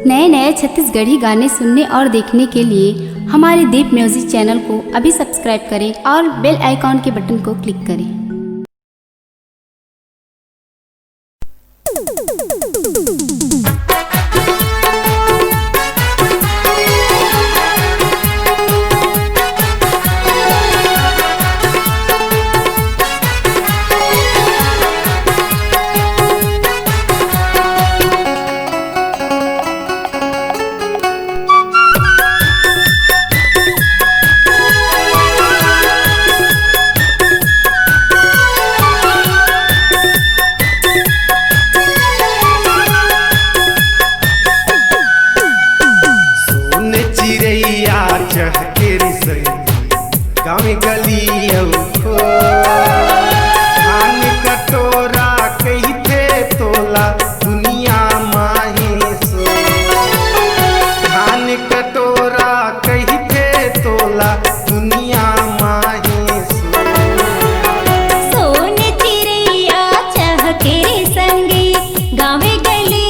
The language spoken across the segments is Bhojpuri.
नए नए छत्तीसगढ़ी गाने सुनने और देखने के लिए हमारे दीप म्यूजिक चैनल को अभी सब्सक्राइब करें और बेल आइकॉन के बटन को क्लिक करें। गाँव गली धान कटोरा कहते तोला दुनिया माहे सो। धान कटोरा कहते तोला दुनिया माहे सो। सोन चिड़ैया चहके संगे गाँव गली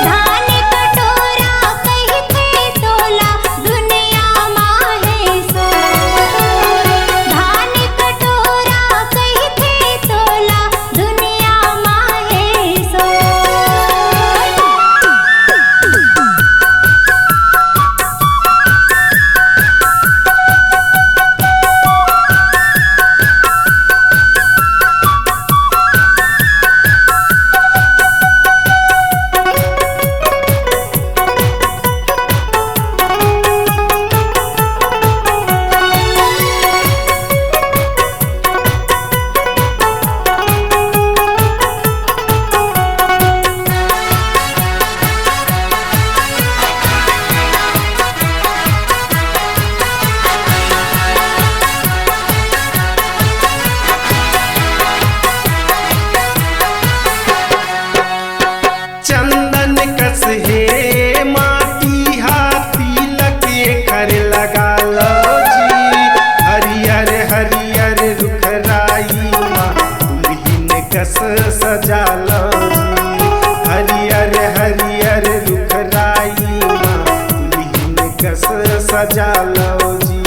धान कटोरा कहते तोला दुनिया माहे सो। धान कटोरा कहते तोला दुनिया माहे सो। चंदन कस हे माटी हाथी लगे कर लगा लो जी। हरियर हरियर रुखराई माँ दुल्हिन कस सजा लो जी। हरियर हरियर रुखराई माँ दुल्हिन कस सजा लो जी।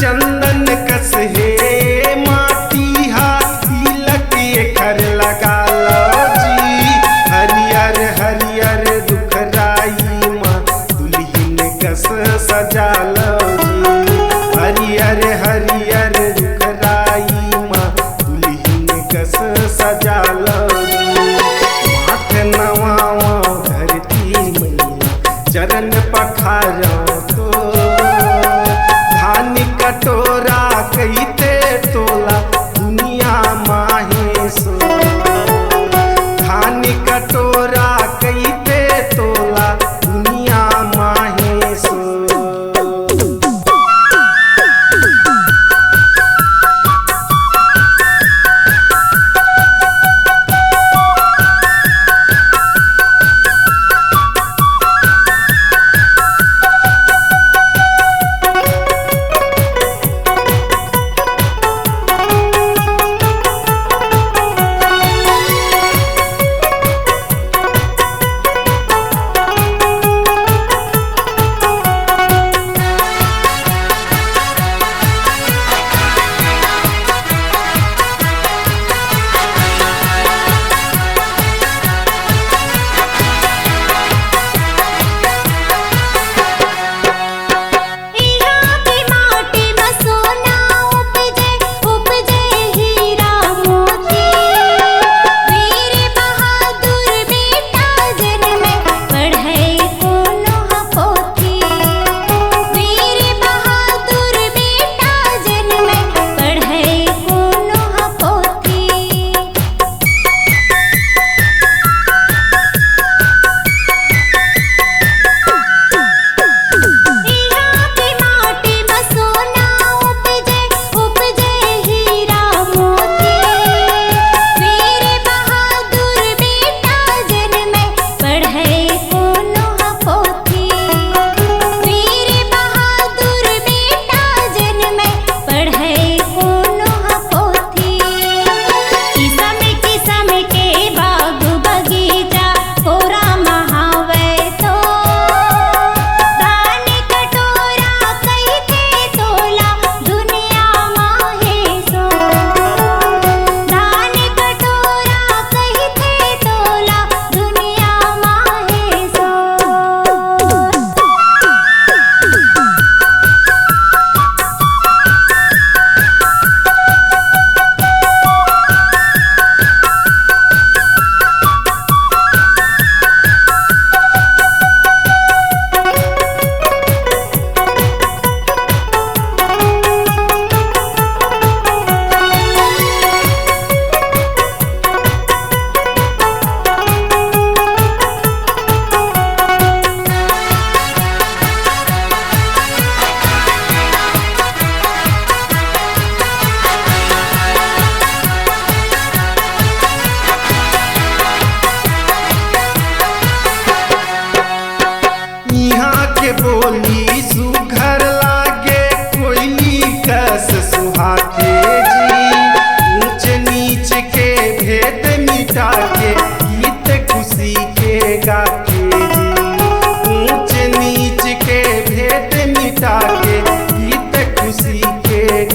चंदन कस हे माटी हाथी लगे कर लगा लो जी। हरियर हरियर दुखराई माँ दुल्हिन कस सजा लो जी। हरियर हरियर दुखराई माँ दुल्हिन कस सजा लो जी। माथ नवावा धरती मैया चरण पखारो तो। धान कटोरा कहते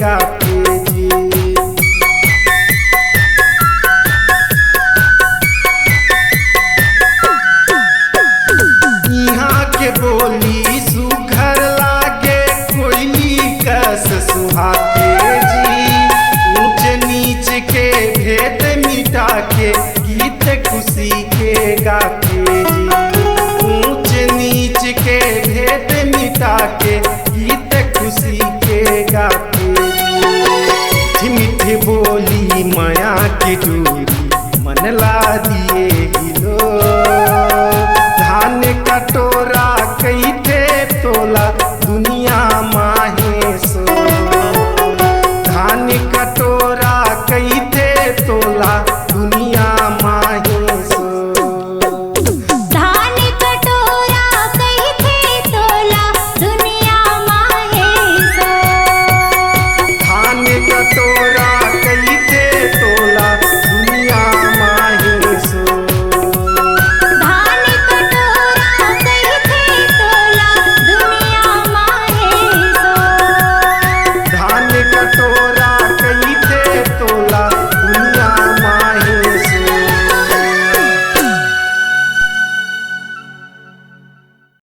गाके जी। यहाँ के बोली सुघर लागे कोयली कस सुहाके जी। ऊंच नीच के भेद मिटा के गीत खुशी के गाके जी। ऊंच नीच के भेद मिटा के गीत खुशी के गाके जी। मीठी बोली माया की डोर